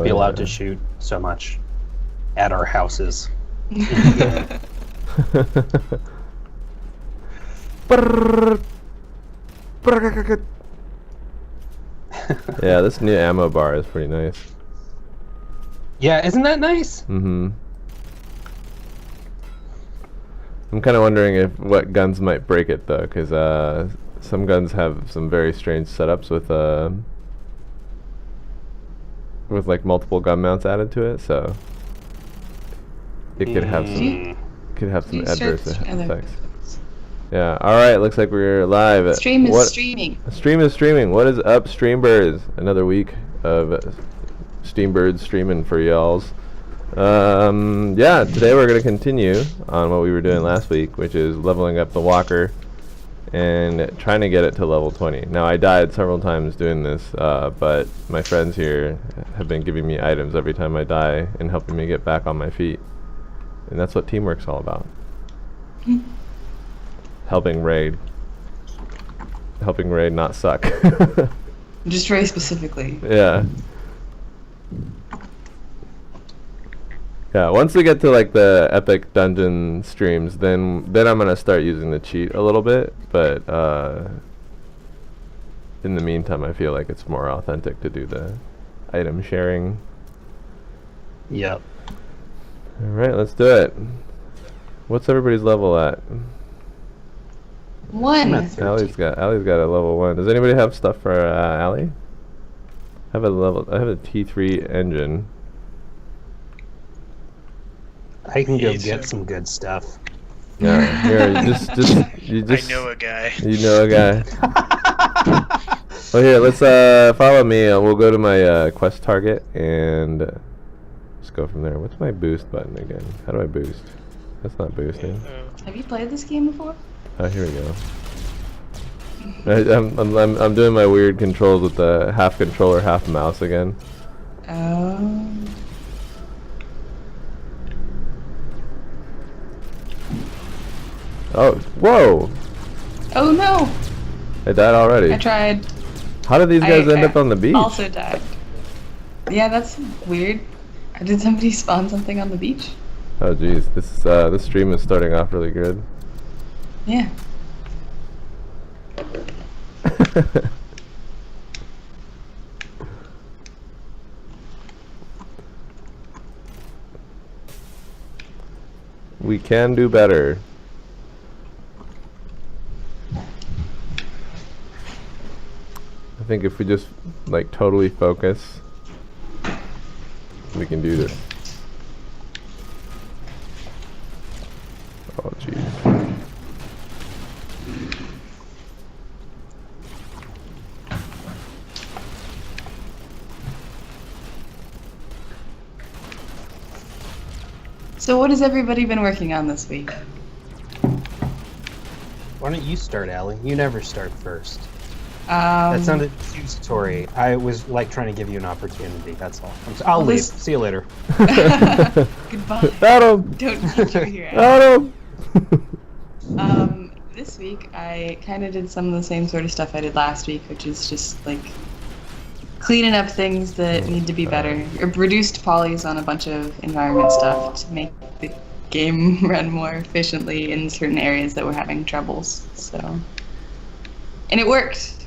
not be allowed to shoot so much at our houses. Yeah, this new ammo bar is pretty nice. Yeah, isn't that nice? Mm-hmm. I'm kind of wondering if what guns might break it though, because some guns have some very strange setups with like multiple gun mounts added to it, so it could have some adverse effects. Yeah. All right. Looks like we're live. Stream is streaming. Stream is streaming. What is up, Steambirds? Another week of Steambirds streaming for y'alls. Yeah. Today we're gonna continue on what we were doing last week, which is leveling up the walker and trying to get it to level 20. Now I died several times doing this, but my friends here have been giving me items every time I die and helping me get back on my feet, and that's what teamwork's all about. Helping raid not suck. Just very specifically. Yeah. Yeah, once we get to like the epic dungeon streams, then I'm gonna start using the cheat a little bit, but in the meantime I feel like it's more authentic to do the item sharing. Yep. Alright, let's do it. What's everybody's level at? 1. Allie's got a level 1. Does anybody have stuff for Allie? I have a T3 engine. I can go get some good stuff. Yeah, here, you just. I know a guy. You know a guy. Well, here, let's follow me. We'll go to my quest target and just go from there. What's my boost button again? How do I boost? That's not boosting. Have you played this game before? Oh, here we go. I'm doing my weird controls with the half controller, half mouse again. Oh. Oh, whoa! Oh no! I died already. I tried. How did these guys end up on the beach? Also died. Yeah, that's weird. Did somebody spawn something on the beach? Oh geez, this stream is starting off really good. Yeah. We can do better. I think if we just like totally focus, we can do this. Oh jeez. So what has everybody been working on this week? Why don't you start, Allie? You never start first. That sounded accusatory. I was like trying to give you an opportunity. That's all. I'll leave. See you later. Goodbye. Adam. Don't think you're here. Adam. This week I kind of did some of the same sort of stuff I did last week, which is just like cleaning up things that need to be better. Or reduced polys on a bunch of environment stuff to make the game run more efficiently in certain areas that were having troubles. So, and it worked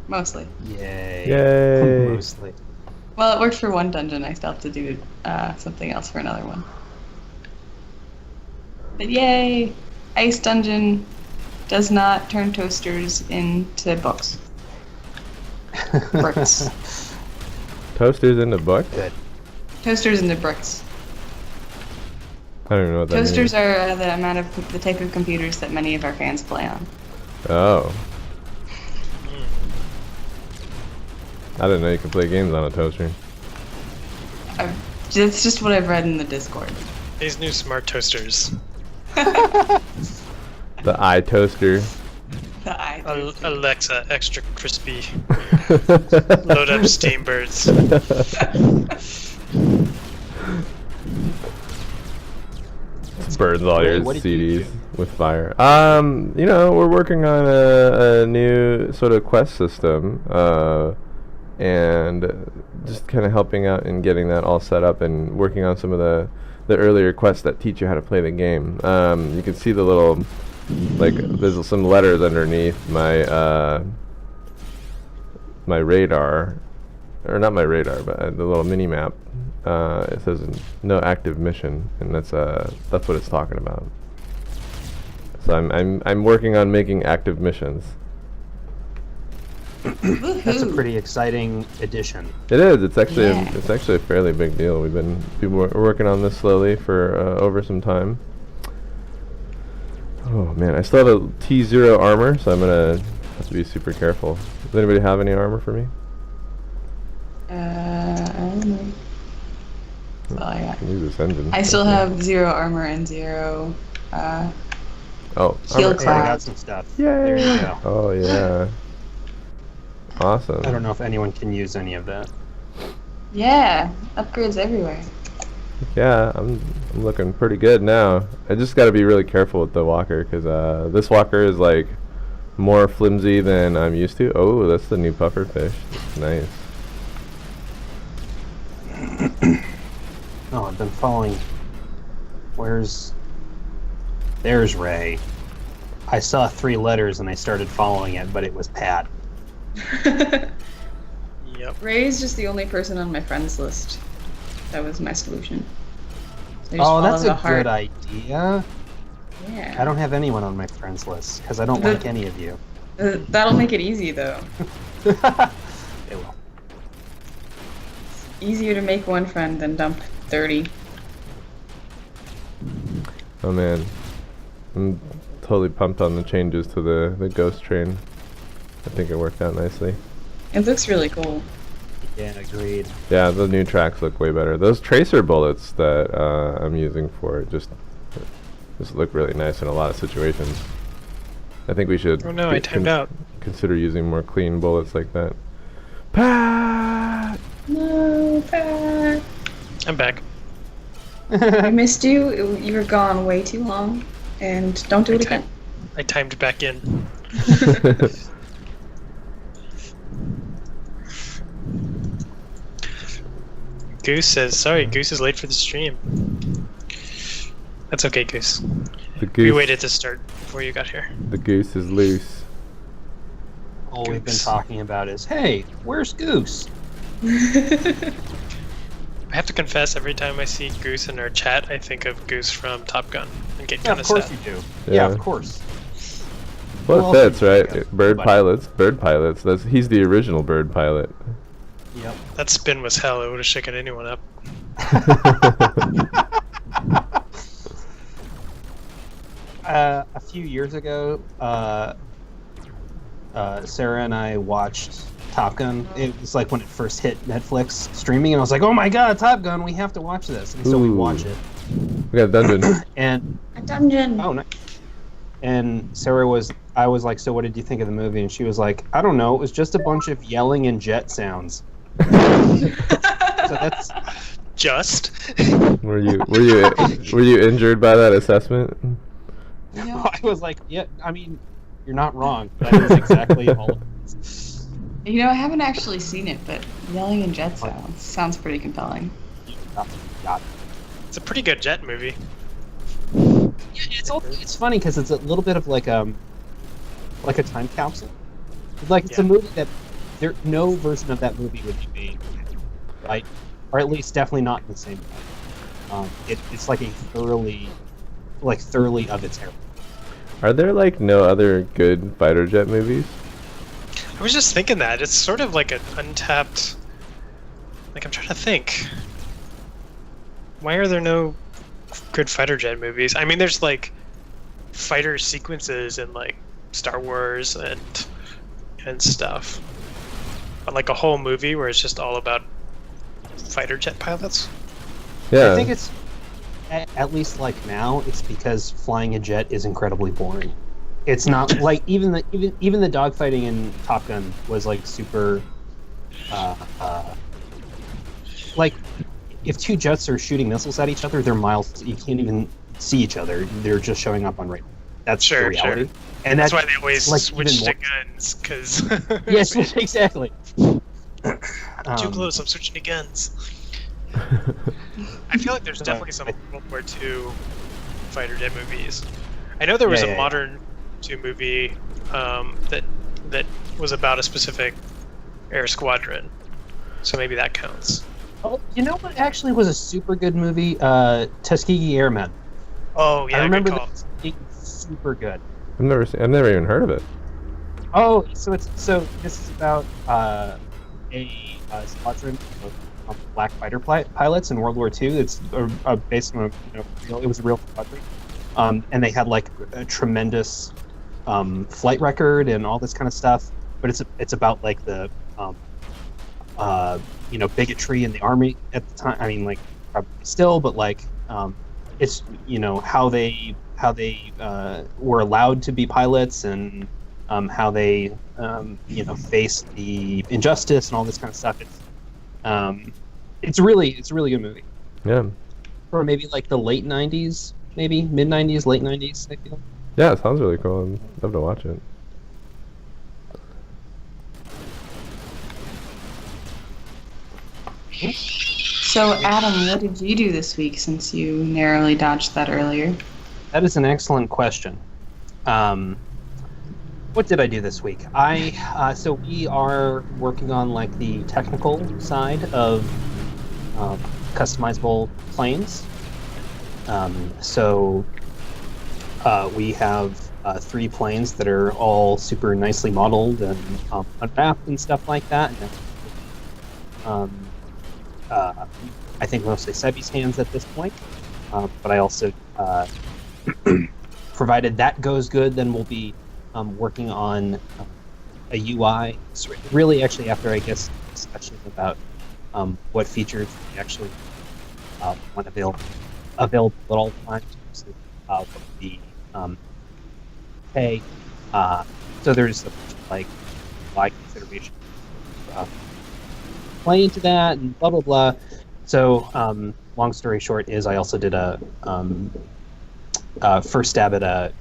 mostly. Yay! Yay! Mostly. Well, it worked for one dungeon. I still have to do something else for another one. But yay! Ice Dungeon does not turn toasters into books. Bricks. Toasters in the book? Good. Toasters into bricks. I don't know what that Toasters means. are the type of computers that many of our fans play on. Oh. I didn't know you could play games on a toaster. That's just what I've read in the Discord. These new smart toasters. The iToaster. The I. Alexa, extra crispy. Load up Steambirds. Burns all your What did you CDs with fire. You know, we're working on a new sort of quest system. and just kind of helping out and getting that all set up and working on some of the earlier quests that teach you how to play the game. You can see the little, like, there's some letters underneath my my radar, or not my radar, but the little mini map. It says no active mission, and that's what it's talking about. So I'm working on making active missions. That's a pretty exciting addition. It is. It's actually Yeah. it's actually a fairly big deal. We're working on this slowly for over some time. Oh man, I still have a T0 armor, so I'm gonna have to be super careful. Does anybody have any armor for me? I don't know. That's all I got. I can use this engine. I still have 0 armor and 0 Oh, heal armor. Hey, I cloud. got some stuff. Yay! There you go. Oh yeah. Awesome. I don't know if anyone can use any of that. Yeah, upgrades everywhere. Yeah, I'm looking pretty good now. I just got to be really careful with the walker because this walker is like more flimsy than I'm used to. Oh, that's the new puffer fish. Nice. Oh, I've been following. There's Ray. I saw 3 letters and I started following it, but it was Pat. Yep. Ray is just the only person on my friends list. That was my solution. So I just Oh, that's follow a the heart. good idea. Yeah. I don't have anyone on my friends list because I don't like any of you. That'll make it easy though. It will. Easier to make one friend than dump 30. Oh man, I'm totally pumped on the changes to the ghost train. I think it worked out nicely. It looks really cool. Yeah, agreed. Yeah, the new tracks look way better. Those tracer bullets that I'm using for it just look really nice in a lot of situations. I think we should Oh no, I timed out. consider using more clean bullets like that. Pat! No, Pat. I'm back. I missed you. You were gone way too long. And don't do it again. I timed back in. Goose says, sorry, Goose is late for the stream. That's okay, Goose. The We goose, waited to start before you got here. the goose is loose. All we've been Goose. talking about is, hey, where's Goose? I have to confess, every time I see Goose in our chat, I think of Goose from Top Gun and get Yeah, kind of of course sad. you do. Yeah. Yeah, of course. Well, Who it else fits, would you right? think of? Bird Nobody. pilots. He's the original bird pilot. Yep. That spin was hell. It would have shaken anyone up. A few years ago, Sarah and I watched Top Gun. It was like when it first hit Netflix streaming, and I was like, "Oh my god, Top Gun! We have to watch this!" And so we Ooh. watch it. We got a dungeon. And A dungeon. oh, nice. And I was like, "So what did you think of the movie?" And she was like, "I don't know. It was just a bunch of yelling and jet sounds." So that's Just? Were you injured by that assessment? I was like, "Yeah, I mean, you're not wrong. That is exactly all of it." You know, I haven't actually seen it, but yelling and jet sounds pretty compelling. Got it. It's a pretty good jet movie. It's funny because it's a little bit of like a time capsule. Like it's a Yeah. movie that no version of that movie would be made, right? Or at least definitely not in the same way. It's like a thoroughly of its era. Are there like no other good fighter jet movies? I was just thinking that. It's sort of like an untapped... Like, I'm trying to think. Why are there no good fighter jet movies? I mean, there's like fighter sequences in like Star Wars and stuff. But like a whole movie where it's just all about fighter jet pilots? Yeah. I think it's at least like now it's because flying a jet is incredibly boring. It's not like even the dogfighting in Top Gun was like super like if two jets are shooting missiles at each other, they're miles. You can't even see each other. They're just showing up on radar. That's the Sure, reality. sure. And That's why they always like switch even to guns, because... Yes, exactly. Too close. I'm switching to guns. I feel like there's definitely some World War II fighter jet movies. I know there was a modern II movie that was about a specific air squadron, so maybe that counts. Oh, you know what actually was a super good movie? Tuskegee Airmen. Oh yeah, I remember good call. that being super good. I've never even heard of it. Oh, so this is about a squadron of black fighter pilots in World War II. It's based on it was a real squadron, and they had like a tremendous flight record and all this kind of stuff. But it's about like the bigotry in the army at the time. I mean, like probably still, but like it's how they were allowed to be pilots and how they faced the injustice and all this kind of stuff. It's a really good movie. Yeah. Or maybe like the late '90s, maybe mid '90s, late '90s. I feel. Yeah, it sounds really cool. I'd love to watch it. So, Adam, what did you do this week since you narrowly dodged that earlier? That is an excellent question. What did I do this week? So we are working on like the technical side of customizable planes. We have 3 planes that are all super nicely modeled and unwrapped and stuff like that. I think mostly Sebi's hands at this point, but I also, provided that goes good, then we'll be working on a UI. So really, actually, after I guess discussion about what features we actually want available at all times, what the pay. So there's like UI consideration. Play into that and blah blah blah. So long story short is I also did a first stab at a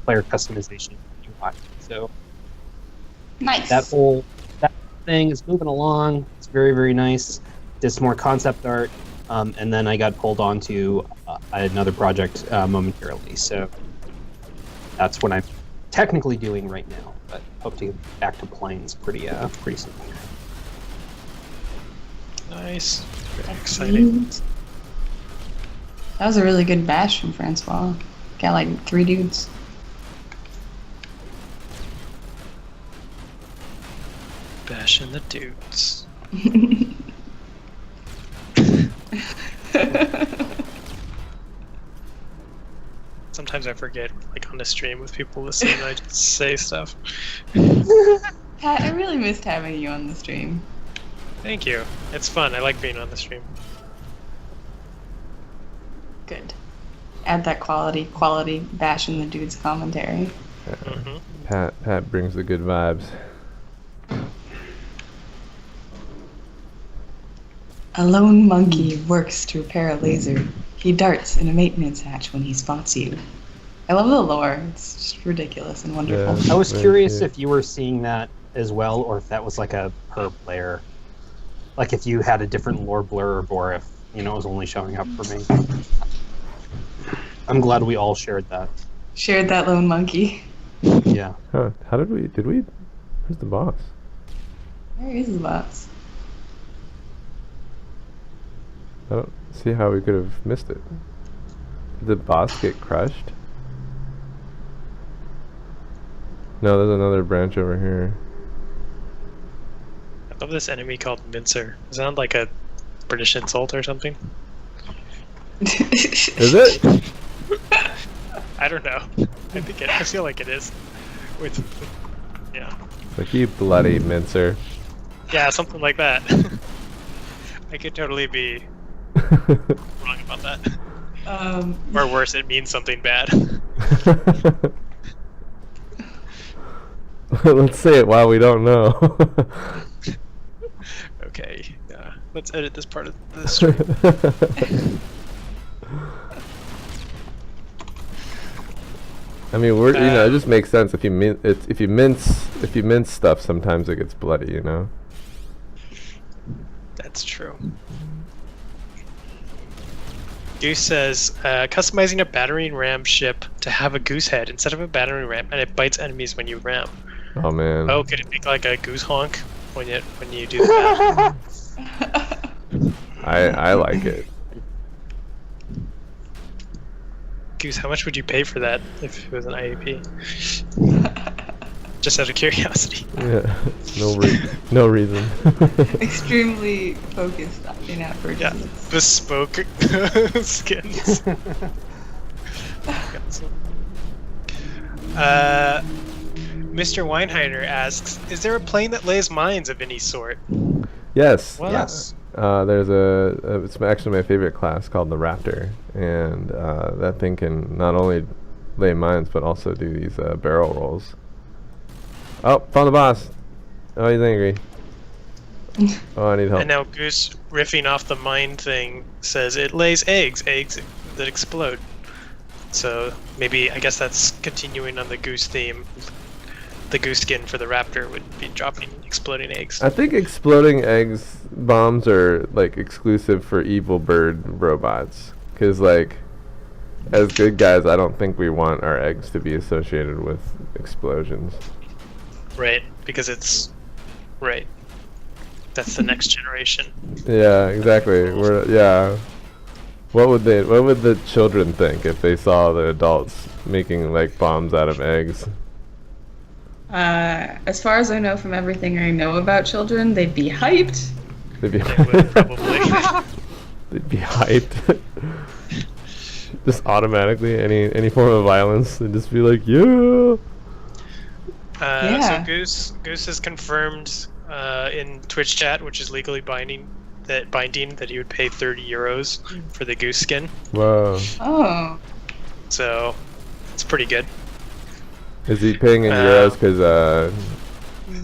player customization UI. So Nice. that thing is moving along. It's very, very nice. Did some more concept art, and then I got pulled onto another project momentarily. So that's what I'm technically doing right now. But hope to get back to planes pretty soon. Nice. Very exciting. That was a really good bash from Francois. Got like 3 dudes. Bashing the dudes. Sometimes I forget, like on the stream with people listening, I just say stuff. Pat, I really missed having you on the stream. Thank you. It's fun. I like being on the stream. Good. Add that quality bashing the dudes commentary. Mm-hmm. Pat brings the good vibes. A lone monkey works to repair a laser. He darts in a maintenance hatch when he spots you. I love the lore. It's just ridiculous and wonderful. Yeah. I was Very curious cute. if you were seeing that as well, or if that was like a per player. Like if you had a different lore blurb, or if it was only showing up for me. I'm glad we all shared that. Shared that lone monkey. How Yeah. did we where's the boss? Where is the boss? I don't see how we could have missed it. Did the boss get crushed? No, there's another branch over here. I love this enemy called Mincer. Is that like a British insult or something? Is it? I don't know. I feel like it is. Yeah. Like, you bloody mincer. Yeah, something like that. I could totally be wrong about that. Or worse, it means something bad. Let's say it while we don't know. Okay, yeah. Let's edit this part of the stream. I mean, it just makes sense if you mince stuff. Sometimes it gets bloody, That's true. Goose says, customizing a battering ram ship to have a goose head instead of a battering ram, and it bites enemies when you ram. Oh man. Oh, could it make like a goose honk when you do that? I like it. Goose, how much would you pay for that if it was an IAP? Just out of curiosity. Yeah. No reason. Extremely focused in-app Yeah, purchases. bespoke skins. Mr. Weinheiner asks, is there a plane that lays mines of any sort? Yes. Well, Yes. There's it's actually my favorite class called the Raptor, and that thing can not only lay mines but also do these barrel rolls. Oh, found the boss. Oh, he's angry. Oh, I need help. And now Goose, riffing off the mine thing, says it lays eggs that explode. So maybe, I guess that's continuing on the Goose theme. The Goose skin for the Raptor would be dropping exploding eggs. I think exploding eggs bombs are like exclusive for evil bird robots, because like as good guys, I don't think we want our eggs to be associated with explosions. Right, because it's... Right. That's the next generation. Yeah, exactly. Yeah. What would the children think if they saw the adults making like bombs out of eggs? As far as I know from everything I know about children, they'd be hyped. They'd be They would probably. they'd be hyped. Just automatically, any form of violence, they'd just be like, yeah. Yeah. So Goose has confirmed in Twitch chat, which is legally binding that he would pay 30 euros for the Goose skin. Wow. Oh. So it's pretty good. Is he paying in euros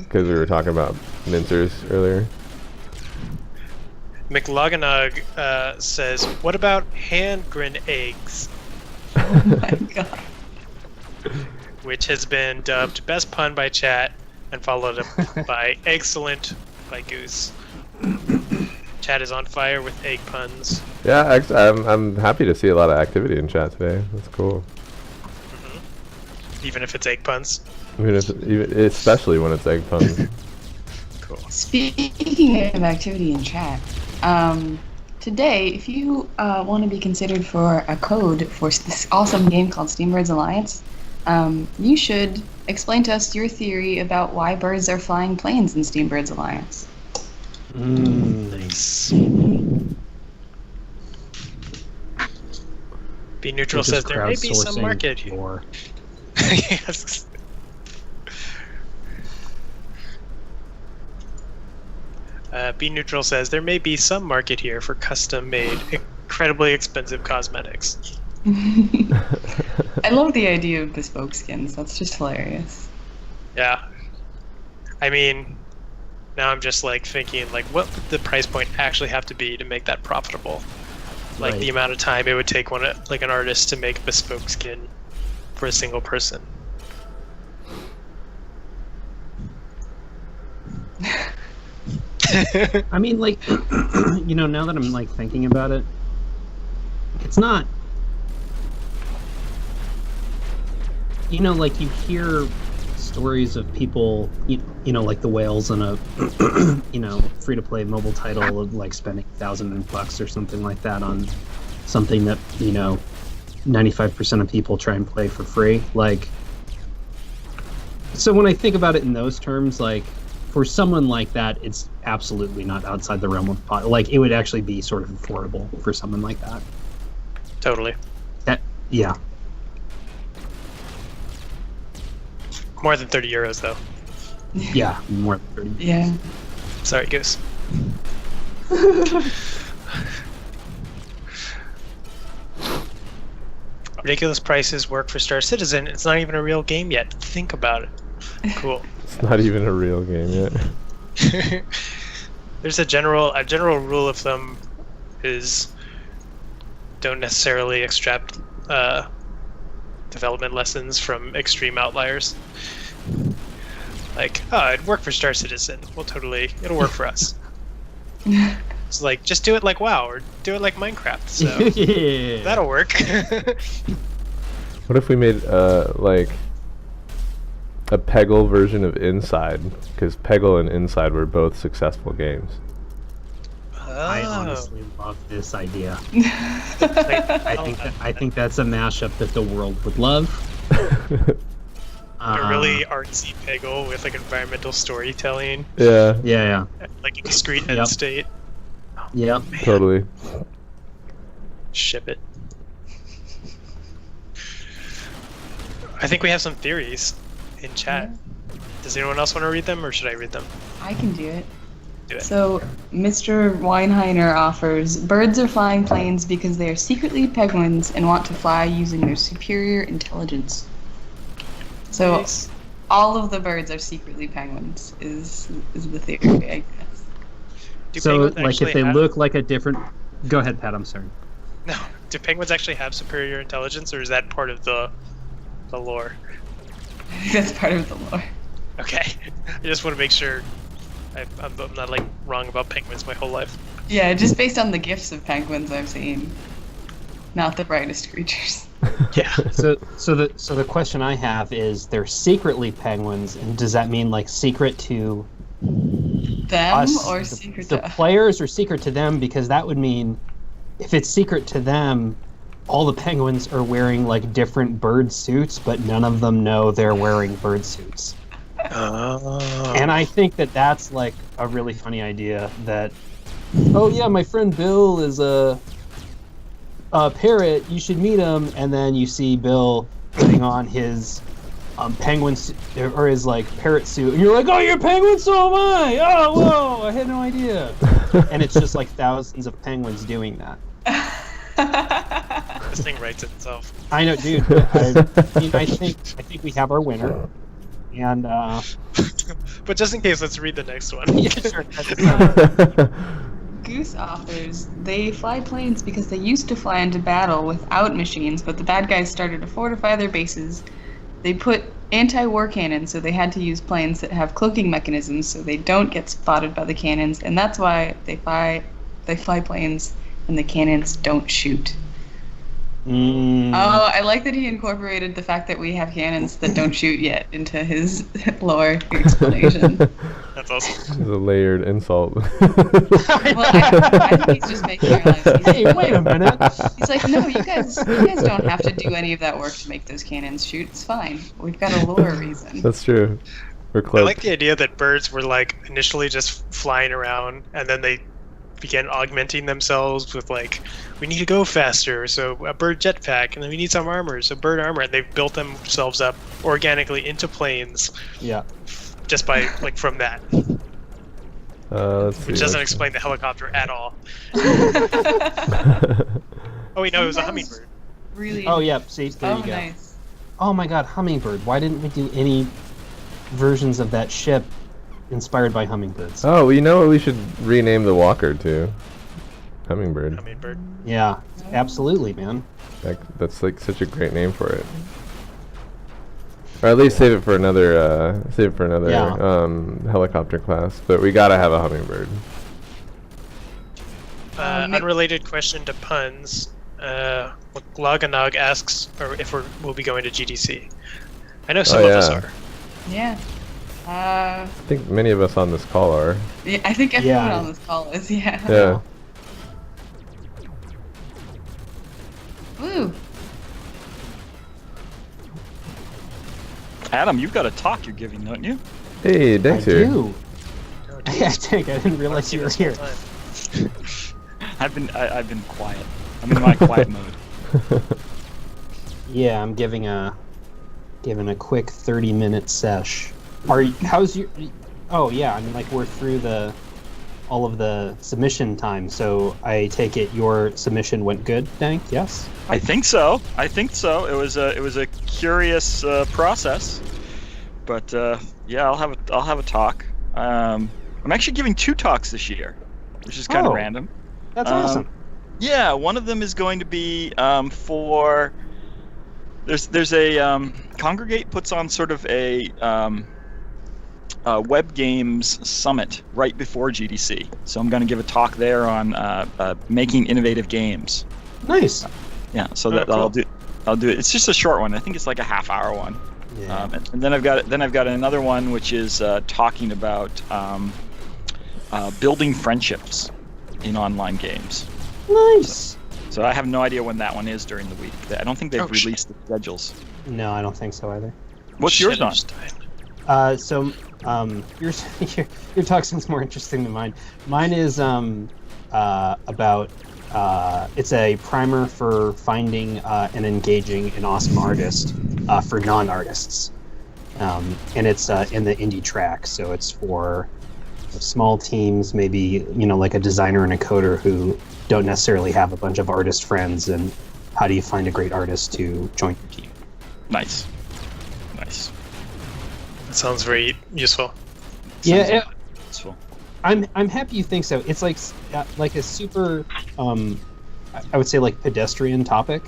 because we were talking about mincers earlier? McLoganog says, what about hand grenades? Oh my god. Which has been dubbed best pun by chat and followed up by excellent by Goose. Chat is on fire with egg puns. Yeah, I'm happy to see a lot of activity in chat today. That's cool. Even if it's egg puns. Especially when it's egg puns. Cool. Speaking of activity in chat, today, if you want to be considered for a code for this awesome game called Steambirds Alliance, you should explain to us your theory about why birds are flying planes in Steambirds Alliance. Nice. Be Neutral says there may be some market here. Yes. Be Neutral says there may be some market here for custom-made, incredibly expensive cosmetics. I love the idea of bespoke skins. That's just hilarious. Yeah. I mean, now I'm just like thinking, like, what would the price point actually have to be to make that profitable? Like the amount of time it would take an artist to make a bespoke skin for a single person. I mean, like, now that I'm like thinking about it, it's not. Like you hear stories of people, like the whales on a, free-to-play mobile title of like spending $1,000 or something like that on something that 95% of people try and play for free. Like, so when I think about it in those terms, like for someone like that, it's absolutely not outside the realm of like it would actually be sort of affordable for someone like that. Totally. Yeah. More than 30 euros, though. Yeah, more than 30. Yeah. Sorry, Goose. Ridiculous prices work for Star Citizen. It's not even a real game yet. Think about it. Cool. It's not even a real game yet. There's a general rule of thumb is don't necessarily extract development lessons from extreme outliers. Like, oh, it'd work for Star Citizen. It'll work for us. It's like, just do it like WoW or do it like Minecraft. So Yeah. that'll work. What if we made like a Peggle version of Inside? Because Peggle and Inside were both successful games. I Oh. honestly love this idea. I think that's a mashup that the world would love. A really artsy Peggle with like environmental storytelling, Yeah, Yeah, like a discrete end Yep. state. yeah. totally. Ship it. I think we have some theories in chat. Does anyone else want to read them, or should I read them? I can do it. Do it. So, Mr. Weinheiner offers, birds are flying planes because they are secretly penguins and want to fly using their superior intelligence. So, Nice. all of the birds are secretly penguins, is the theory, I guess. Do So, penguins like, if actually they have- look like a different... Go ahead, Pat, I'm sorry. No. Do penguins actually have superior intelligence, or is that part of the lore? I think that's part of the lore. Okay. I just want to make sure I'm not like wrong about penguins my whole life. Yeah, just based on the gifs of penguins I've seen. Not the brightest creatures. Yeah. So the question I have is, they're secretly penguins, and does that mean like secret to Them us, or the, secret the to us? players, or secret to them? Because that would mean, if it's secret to them, all the penguins are wearing like different bird suits, but none of them know they're wearing bird suits. Oh. And I think that that's like a really funny idea. That, oh yeah, my friend Bill is a parrot. You should meet him. And then you see Bill putting on his penguin or his like parrot suit, and you're like, oh, you're a penguin, so am I. Oh, whoa, I had no idea. And it's just like thousands of penguins doing that. This thing writes itself. I know, dude. I think we have our winner. And But just in case, let's read the next one. yeah, sure, that's, Goose offers, they fly planes because they used to fly into battle without machines, but the bad guys started to fortify their bases. They put anti-war cannons, so they had to use planes that have cloaking mechanisms so they don't get spotted by the cannons, and that's why they fly planes and the cannons don't shoot. mm, Oh, I like that he incorporated the fact that we have cannons that don't shoot yet into his lore explanation. That's awesome. It's a layered insult. Well, I think he's just making our lives easier. hey, wait a minute. He's like, no, you guys don't have to do any of that work to make those cannons shoot. It's fine. We've got a lore reason. That's true. We're I close. like the idea that birds were like initially just flying around, and then they began augmenting themselves with like, we need to go faster, so a bird jetpack, and then we need some armor, so bird armor, and they've built themselves up organically into planes Yeah. just by like from that, Let's see. which doesn't explain the helicopter at all. Oh wait, no, it was a hummingbird. Really? Oh yeah. See, there Oh, you go. nice. Oh my God, hummingbird. Why didn't we do any versions of that ship inspired by hummingbirds? Oh, well, you know what we should rename the walker to? Hummingbird. Hummingbird. Yeah, absolutely, man. That's like such a great name for it. Or at least save it for another Yeah. helicopter class. But we gotta have a hummingbird. Unrelated question to puns. Loganog asks if we'll be going to GDC. I know some of us yeah. are. Yeah. I think many of us on this call are. Yeah, I think everyone Yeah. on this call is, yeah. Yeah. Woo. Adam, you've got a talk you're giving, don't you? Hey, I Dex here. do. I think I didn't realize you were here. I've been quiet. I'm in my quiet mode. Yeah, I'm giving a quick 30-minute sesh. How's your? Oh yeah, I mean like we're through all of the submission time, so I take it your submission went good, Dank? Yes. I think so. It was a curious process, but yeah, I'll have a talk. I'm actually giving 2 talks this year, which is kind of Oh. random. That's awesome. Yeah, one of them is going to be for. There's a Congregate puts on sort of a Web Games Summit right before GDC. So I'm going to give a talk there on making innovative games. Nice. Yeah, so Oh, that cool. I'll do it. It's just a short one. I think it's like a half-hour one. Yeah. And then I've got another one which is talking about building friendships in online games. Nice. So I have no idea when that one is during the week. I don't think they've Oh, shit. released the schedules. No, I don't think so either. What's Shit, yours I on? just died. So your talk sounds more interesting than mine. Mine is about it's a primer for finding and engaging an awesome artist for non-artists, and it's in the indie track. So it's for small teams, maybe like a designer and a coder who don't necessarily have a bunch of artist friends, and how do you find a great artist to join your team? Nice. That sounds very useful. Yeah, Sounds useful. I'm happy you think so. It's like a super I would say like pedestrian topic.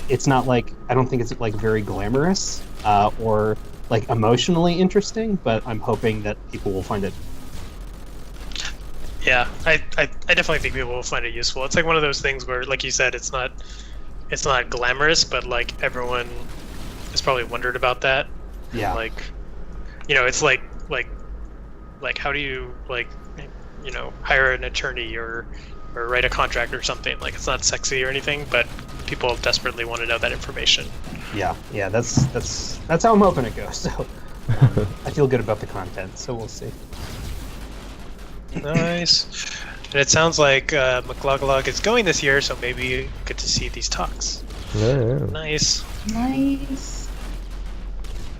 It's not like, I don't think it's like very glamorous or like emotionally interesting, but I'm hoping that people will find it. Yeah, I definitely think people will find it useful. It's like one of those things where, like you said, it's not glamorous, but like everyone has probably wondered about that. Yeah. Like, it's like how do you hire an attorney or write a contract or something? Like, it's not sexy or anything, but people desperately want to know that information. Yeah, that's how I'm hoping it goes. So I feel good about the content. So we'll see. Nice. And it sounds like McLuglug is going this year, so maybe you get to see these talks. Yeah. Nice. Nice.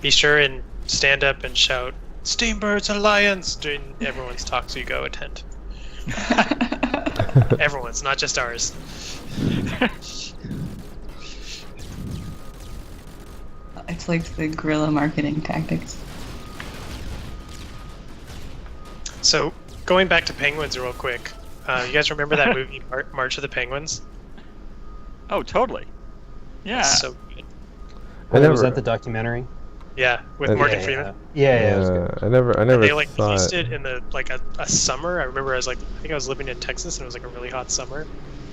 Be sure and stand up and shout Steambirds Alliance during everyone's talk, so you go attend. Everyone's, not just ours. It's like the guerrilla marketing tactics. So, going back to penguins real quick, you guys remember that movie March of the Penguins? Oh, totally. Yeah. That's so good. Was that the documentary? Yeah, with Yeah, Morgan yeah, Freeman. Yeah, it was good. I never They like saw released it. it in the a summer. I remember I think I was living in Texas and it was like a really hot summer,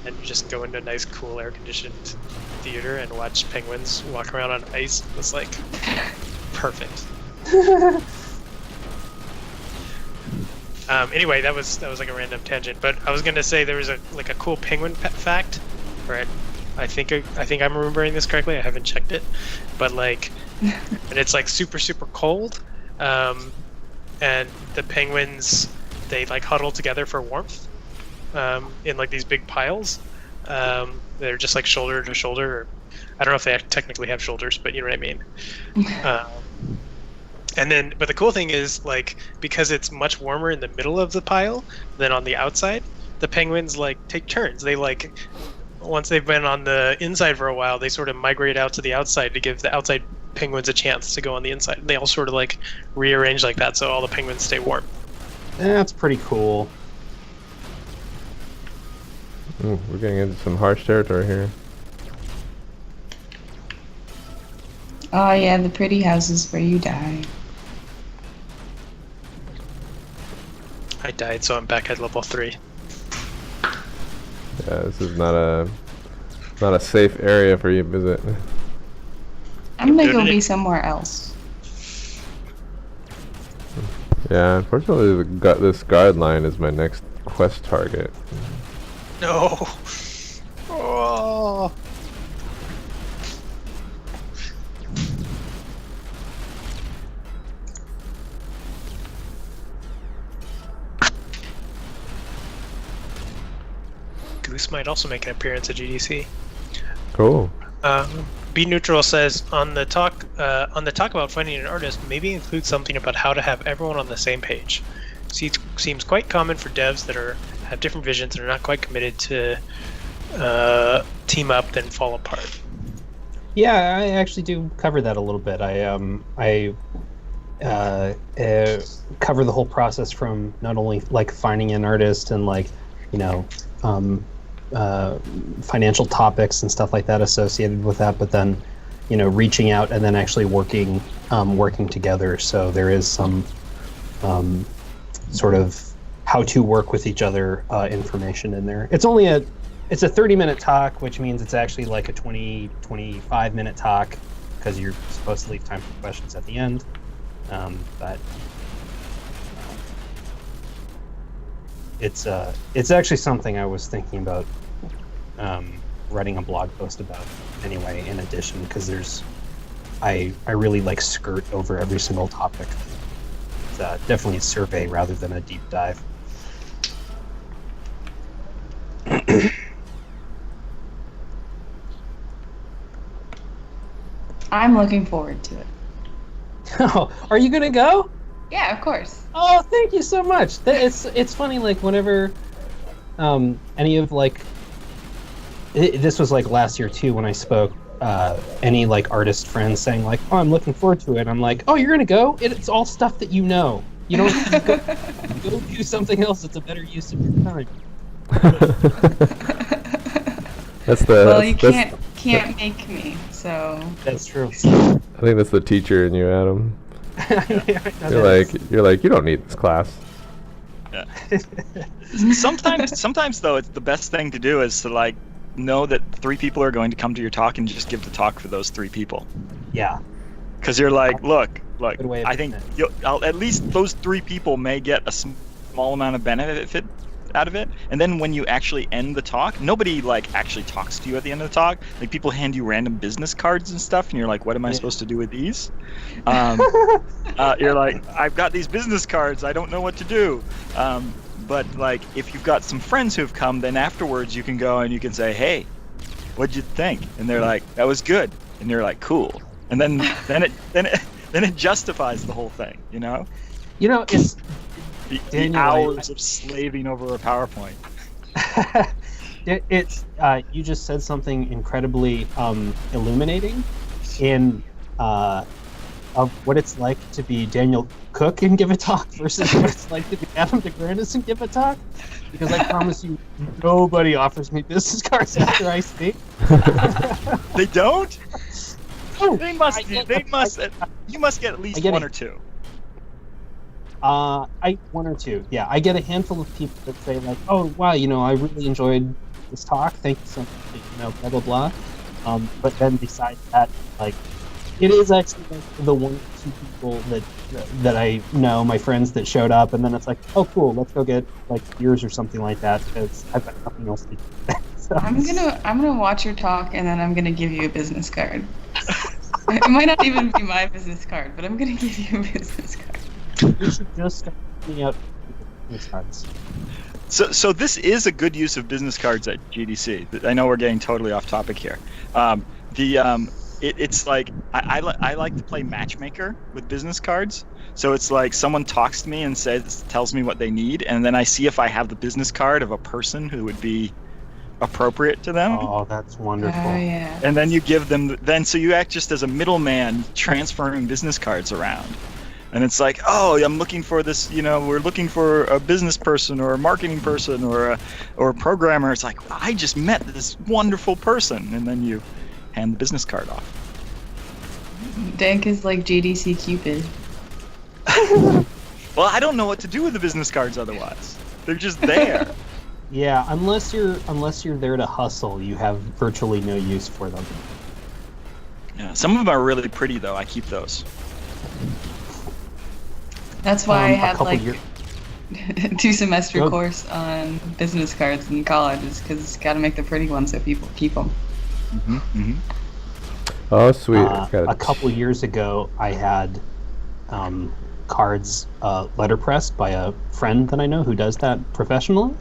and you just go into a nice, cool, air-conditioned theater and watch penguins walk around on ice. It was like perfect. Anyway, that was like a random tangent, but I was gonna say there was a cool penguin fact, right? I think I'm remembering this correctly. I haven't checked it, but and it's like super cold, and the penguins, they like huddle together for warmth, in like these big piles. They're just like shoulder to shoulder. Or, I don't know if they technically have shoulders, but you know what I mean. But the cool thing is, like, because it's much warmer in the middle of the pile than on the outside, the penguins like take turns. They once they've been on the inside for a while, they sort of migrate out to the outside to give the outside penguins a chance to go on the inside. They all sort of like rearrange like that so all the penguins stay warm. That's pretty cool. Ooh, we're getting into some harsh territory here. Oh yeah, the pretty houses where you die. I died, so I'm back at level 3. Yeah, this is not a safe area for you, is it? I'm gonna go Good. be somewhere else. Yeah, unfortunately, this guard line is my next quest target. No. Oh. Goose might also make an appearance at GDC. Cool. Be Neutral says on the talk about finding an artist, maybe include something about how to have everyone on the same page. Seems quite common for devs that have different visions and are not quite committed to team up then fall apart. Yeah, I actually do cover that a little bit. I cover the whole process from not only like finding an artist and like financial topics and stuff like that associated with that, but then reaching out and then actually working together. So there is some sort of how to work with each other information in there. It's a 30-minute talk, which means it's actually like a 25-minute talk because you're supposed to leave time for questions at the end. But it's actually something I was thinking about writing a blog post about anyway, in addition, because I really like skirt over every single topic. It's definitely a survey rather than a deep dive. I'm looking forward to it. Oh, are you gonna go? Yeah, of course. Oh, thank you so much. It's funny, like whenever any of this was like last year too when I spoke, any like artist friends saying like, oh, I'm looking forward to it. I'm like, oh, you're gonna go? It's all stuff that you know. You don't go do something else. It's a better use of your time. Well, you can't make me, so. That's true. I think that's the teacher in you, Adam. You're like, you don't need this class. Yeah. Sometimes though, it's the best thing to do is to like know that 3 people are going to come to your talk and just give the talk for those 3 people. Yeah. Because you're like, look, Good way of I think doing at least those 3 people may get a small amount of benefit out of it, and then when you actually end the talk, nobody like actually talks to you at the end of the talk. Like people hand you random business cards and stuff, and you're like, what am I supposed to do with these? You're like, I've got these business cards, I don't know what to do. But like if you've got some friends who've come, then afterwards you can go and you can say, hey, what'd you think? And they're like, that was good. And you're like, cool. And then it justifies the whole thing, you know? It's the Daniel, hours of slaving over a PowerPoint. You just said something incredibly illuminating in of what it's like to be Daniel Cook and give a talk versus what it's like to be Adam DeGrandis and give a talk. Because I promise you, nobody offers me business cards after I speak. They don't? Oh, They must. You must get at least 1 or 2. One or 2. Yeah, I get a handful of people that say like, "Oh, wow, I really enjoyed this talk. Thank you so much." Blah blah blah. But then besides that, like, it is actually like the 1 or 2 people that I know, my friends that showed up, and then it's like, "Oh, cool, let's go get like beers or something like that," because I've got nothing else to do. So. I'm gonna watch your talk, and then I'm gonna give you a business card. It might not even be my business card, but I'm gonna give you a business card. You should just start putting out business cards. So this is a good use of business cards at GDC. I know we're getting totally off topic here. It's like I like to play matchmaker with business cards. So it's like someone talks to me and tells me what they need, and then I see if I have the business card of a person who would be appropriate to them. Oh, that's wonderful. Oh, yeah. And then you give them. So you act just as a middleman transferring business cards around. And it's like, oh, I'm looking for this, we're looking for a business person or a marketing person or a programmer. It's like, I just met this wonderful person. And then you hand the business card off. Dank is like GDC Cupid. Well, I don't know what to do with the business cards otherwise. They're just there. Yeah, unless you're there to hustle, you have virtually no use for them. Yeah, some of them are really pretty, though. I keep those. That's why I had like years... 2-semester course on business cards in college, is because it's got to make the pretty ones so people keep them. Mm-hmm, mm-hmm. Oh, sweet. A couple years ago, I had cards letterpressed by a friend that I know who does that professionally,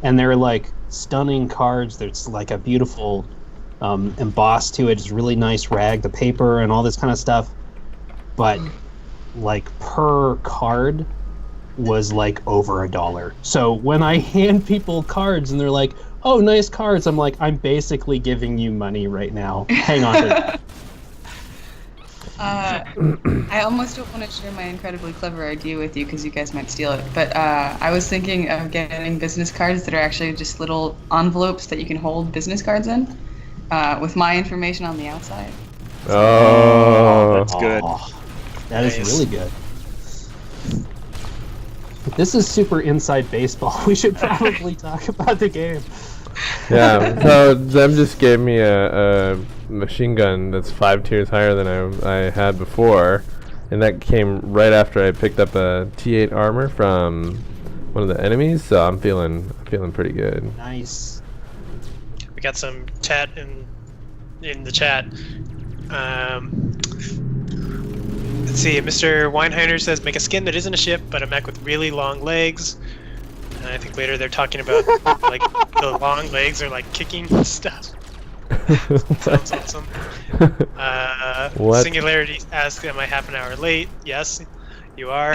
and they're like stunning cards. There's like a beautiful embossed to it. It's really nice rag, the paper, and all this kind of stuff. But like per card was like over $1. So when I hand people cards and they're like, "Oh, nice cards," I'm like, I'm basically giving you money right now. Hang on to that. I almost don't want to share my incredibly clever idea with you because you guys might steal it. But I was thinking of getting business cards that are actually just little envelopes that you can hold business cards in, with my information on the outside. Oh, that's good. That is Nice. really good. This is super inside baseball. We should probably talk about the game. yeah. So Zem just gave me a machine gun that's 5 tiers higher than I had before, and that came right after I picked up a T8 armor from one of the enemies. So I'm feeling pretty good. Nice. We got some chat in the chat. Let's see. Mr. Weinheiner says, "Make a skin that isn't a ship, but a mech with really long legs." And I think later they're talking about like the long legs are like kicking stuff. Sounds awesome. What? Singularity asks, "Am I half an hour late?" Yes, you are.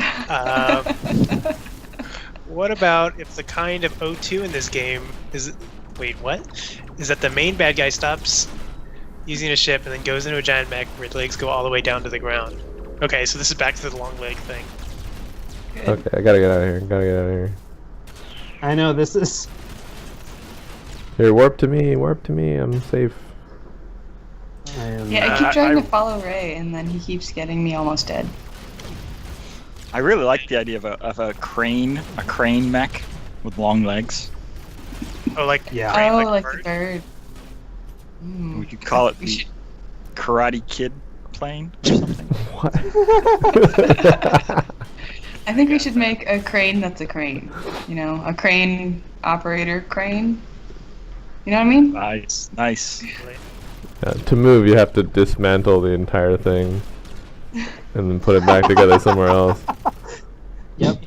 What about if the kind of O2 in this game is... Wait, what? Is that the main bad guy stops using a ship and then goes into a giant mech where the legs go all the way down to the ground? Okay, so this is back to the long leg thing. Okay, I gotta get out of here. I know this is. Here, warp to me. I'm safe. Yeah, I keep trying I- to follow Ray, and then he keeps getting me almost dead. I really like the idea of a crane mech with long legs. Oh, like Yeah. crane, Oh, a like bird? the bird. Mm. We could call it We the should- Karate Kid plane or something. What? I think we should make a crane that's a crane. You know, a crane operator crane. You know what I mean? Nice. To move, you have to dismantle the entire thing and then put it back together somewhere else. Yep.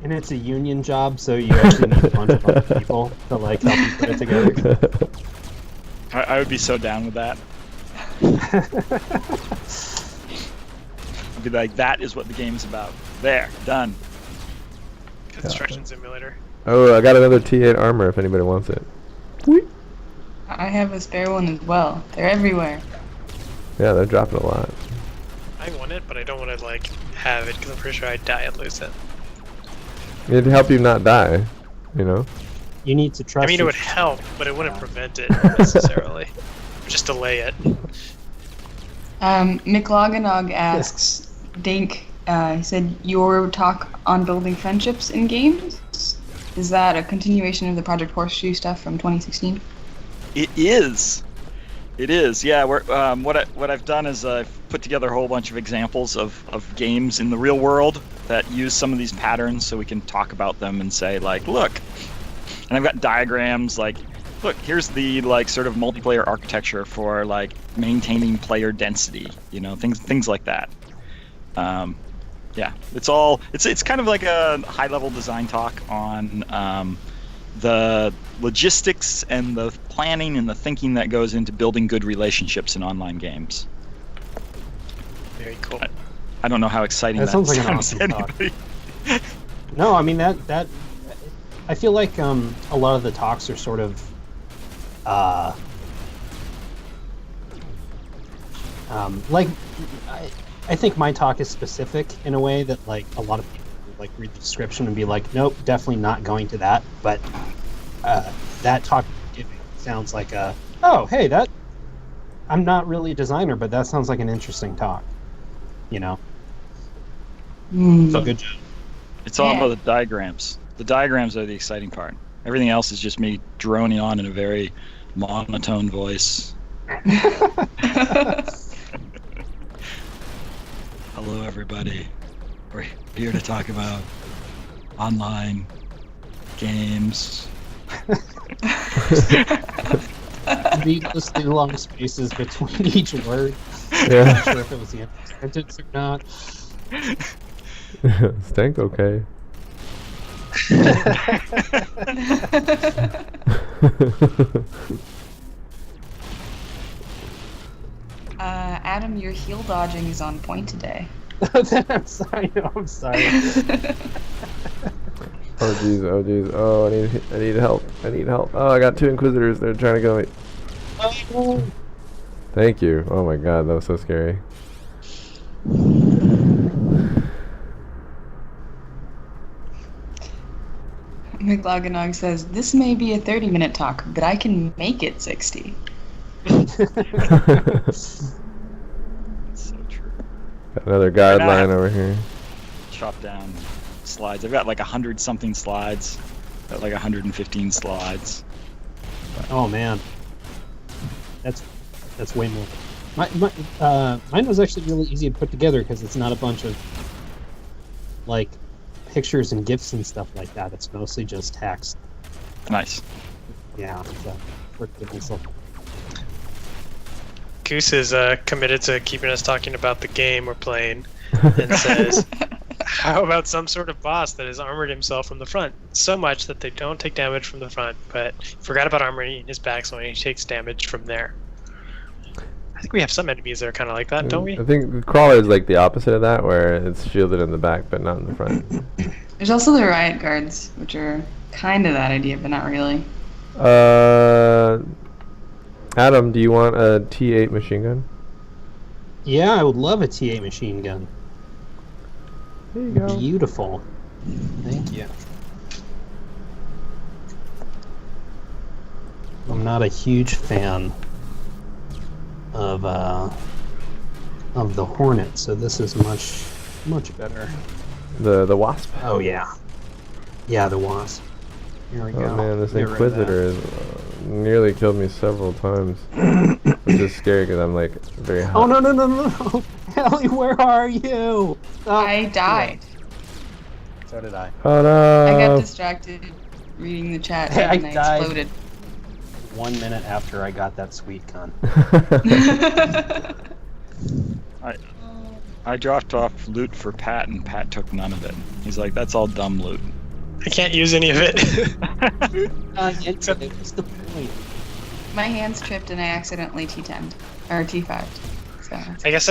And it's a union job, so you actually need a bunch of other people to like help you put it together. I would be so down with that. I'd be like, that is what the game's about. There, done. Construction simulator. Oh, I got another T8 armor if anybody wants it. I have a spare one as well. They're everywhere. Yeah, they're dropping a lot. I want it, but I don't want to like have it because I'm pretty sure I'd die and lose it. It'd help you not die, you know? You need to trust. I mean, it would help, but it wouldn't prevent it necessarily. Just delay it. McLoganog asks, Dink, he said, your talk on building friendships in games? Is that a continuation of the Project Horseshoe stuff from 2016? It is. It is. Yeah. We're, what I've done is I've put together a whole bunch of examples of games in the real world that use some of these patterns, so we can talk about them and say like, look. And I've got diagrams like, look, here's the like sort of multiplayer architecture for like maintaining player density. You know, things like that. Yeah. It's kind of like a high level design talk on the logistics and the planning and the thinking that goes into building good relationships in online games. Very cool. I don't know how exciting That sounds like an sounds to awesome talk. anybody. No, I mean that. I feel like a lot of the talks are sort of. Like, I think my talk is specific in a way that like a lot of people would, like read the description and be like, nope, definitely not going to that. But that talk you're giving sounds like oh hey, that I'm not really a designer, but that sounds like an interesting talk. You know. So good job. It's all Yeah. about the diagrams. The diagrams are the exciting part. Everything else is just me droning on in a very monotone voice. Hello, everybody. We're here to talk about online games. Needlessly long spaces between each word. Yeah. Not sure if it was the end of the sentence or not. Stank okay. Adam, your heel dodging is on point today. I'm sorry. No, I'm sorry. Oh jeez. Oh, I need help. Oh, I got 2 Inquisitors. They're trying to kill me. Oh, Thank you. Oh my god, that was so scary. McLoganog says, this may be a 30-minute talk, but I can make it 60. That's so true. Got another guard And I line have- over here. Chop down slides. I've got like 100 something slides. Got like 115 slides. Oh man, that's way more. Mine was actually really easy to put together because it's not a bunch of like pictures and GIFs and stuff like that. It's mostly just text. Nice. Yeah, so worked with myself. Goose is committed to keeping us talking about the game we're playing, and says, "How about some sort of boss that has armored himself from the front so much that they don't take damage from the front, but forgot about armoring his back, so he takes damage from there." I think we have some enemies that are kind of like that, don't we? I think the crawler is like the opposite of that, where it's shielded in the back but not in the front. There's also the riot guards, which are kind of that idea, but not really. Adam, do you want a T8 machine gun? Yeah, I would love a T8 machine gun. There you go. Beautiful. Thank you. I'm not a huge fan of the Hornet, so this is much better. The Wasp. Oh yeah, yeah, the Wasp. Here we go. Oh man, this Get rid of that. Inquisitor has nearly killed me several times. Which is scary because I'm like very hot. Oh no! Ellie, where are you? Oh, I died. So did I. Oh I got no! distracted reading the chat I and I died. exploded. 1 minute after I got that sweet gun. I dropped off loot for Pat, and Pat took none of it. He's like, "That's all dumb loot." I can't use any of it. Except what's the point? My hands tripped and I accidentally T10'd. Or T5'd. So. I guess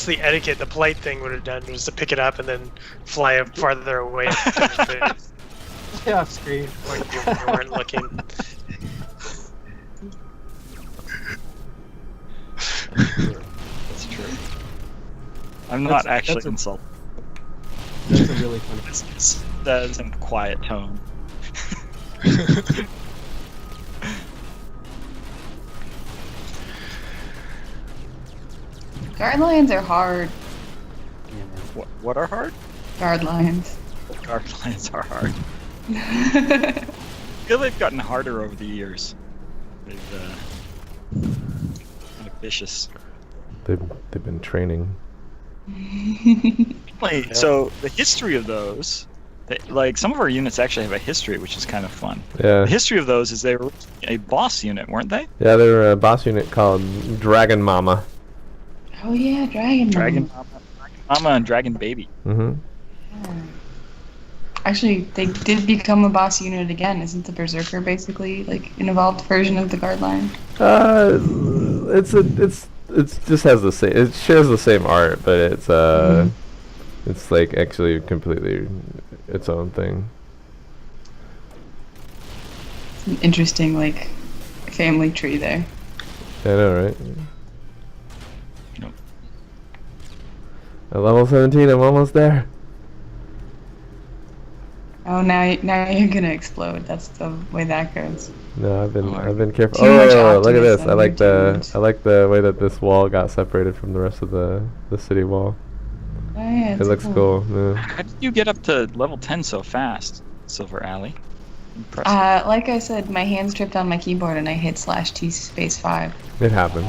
the etiquette, the polite thing would have done was to pick it up and then fly it farther away. Yeah, off screen. When you weren't looking. That's true. I'm not actually that's a- insulted. That's a really funny. That is in a quiet tone. Guard lions are hard. What are hard? Guard lions. Guard lines are hard. I feel they've gotten harder over the years. They've kind of vicious. They've been training. So the history of those, like some of our units actually have a history, which is kind of fun. Yeah. The history of those is they were a boss unit, weren't they? Yeah, they were a boss unit called Dragon Mama. Oh yeah, Dragon Mama and Dragon Baby. Mm-hmm. Actually, they did become a boss unit again. Isn't the Berserker basically like an evolved version of the Guard Lion? It's just has the same. It shares the same art, but it's like actually completely its own thing. It's an interesting like family tree there. I know, right? Nope. At level 17, I'm almost there. Oh, now you're gonna explode. That's the way that goes. No, I've been careful. Too much Oh, look at this! optimism, I like you're doomed. I like the way that this wall got separated from the rest of the city wall. Oh yeah, It looks cool. Yeah. How did you get up to level 10 so fast, Silver Alley? Impressive. Like I said, my hands tripped on my keyboard and I hit /T space 5. It happens.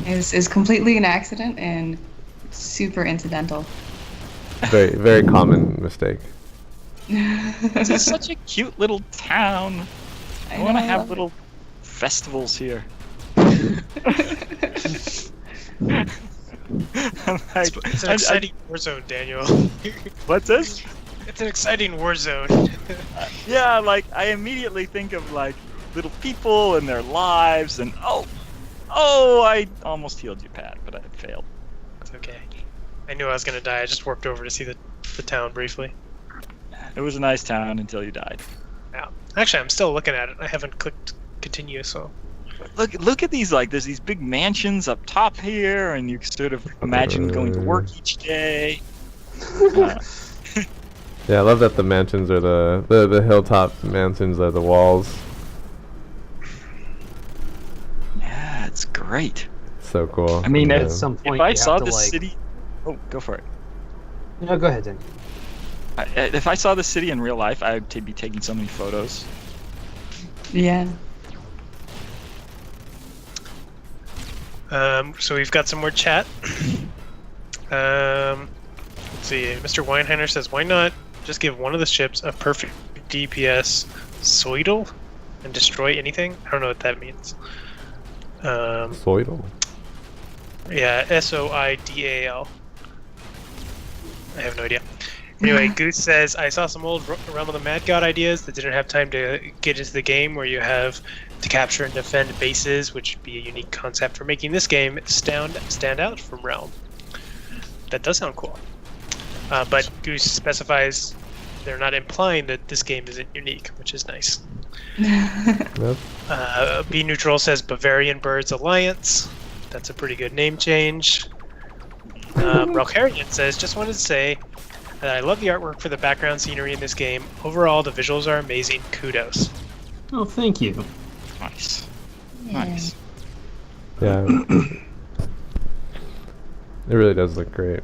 It's completely an accident and super incidental. Very very common mistake. This is such a cute little town. I want to know, have love little festivals here. It's an exciting war zone, Daniel. What's this? It's an exciting war zone. Yeah, like I immediately think of like little people and their lives, and oh, I almost healed you, Pat, but I failed. It's okay. I knew I was gonna die. I just warped over to see the town briefly. It was a nice town until you died. Yeah. Actually, I'm still looking at it. I haven't clicked continue, so. Look at these, like there's these big mansions up top here, and you can sort of imagine going to work each day. Yeah, I love that the mansions are the hilltop mansions are the walls. Yeah, great. So cool. I mean, yeah. At some point, If I you saw have to, the like... city, oh, go for it. No, go ahead, Dan. If I saw the city in real life, I would be taking so many photos. Yeah. So we've got some more chat. Let's see. Mr. Weinheiner says, "Why not just give one of the ships a perfect DPS soidal and destroy anything?" I don't know what that means. Soidal. Yeah, SOIDAL. I have no idea. Anyway, Goose says, "I saw some old Realm of the Mad God ideas that didn't have time to get into the game, where you have to capture and defend bases, which would be a unique concept for making this game stand out from Realm." That does sound cool. But Goose specifies they're not implying that this game isn't unique, which is nice. Yep. B Neutral says Bavarian Birds Alliance. That's a pretty good name change. Relkarian says, "Just wanted to say that I love the artwork for the background scenery in this game. Overall, the visuals are amazing. Kudos." Oh, thank you. Nice. Yeah. Nice. Yeah. It really does look great.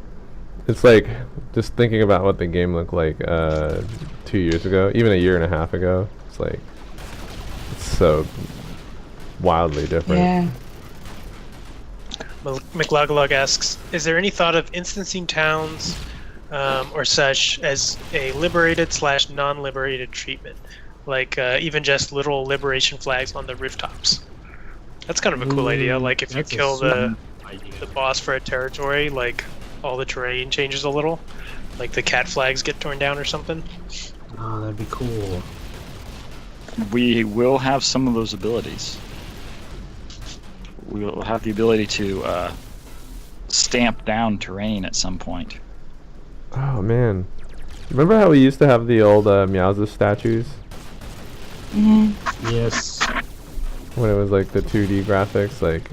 It's like just thinking about what the game looked like 2 years ago, even a year and a half ago. It's like it's so wildly different. Yeah. McLuglug asks, "Is there any thought of instancing towns or such as a liberated / non-liberated treatment? Like even just little liberation flags on the rooftops?" That's kind of a cool idea. Like if you That's a kill the idea. boss for a territory, like all the terrain changes a little. Like the cat flags get torn down or something. Oh, that'd be cool. We will have some of those abilities. We will have the ability to stamp down terrain at some point. Oh man, remember how we used to have the old Meowza statues Yes. when it was like the 2D graphics? Like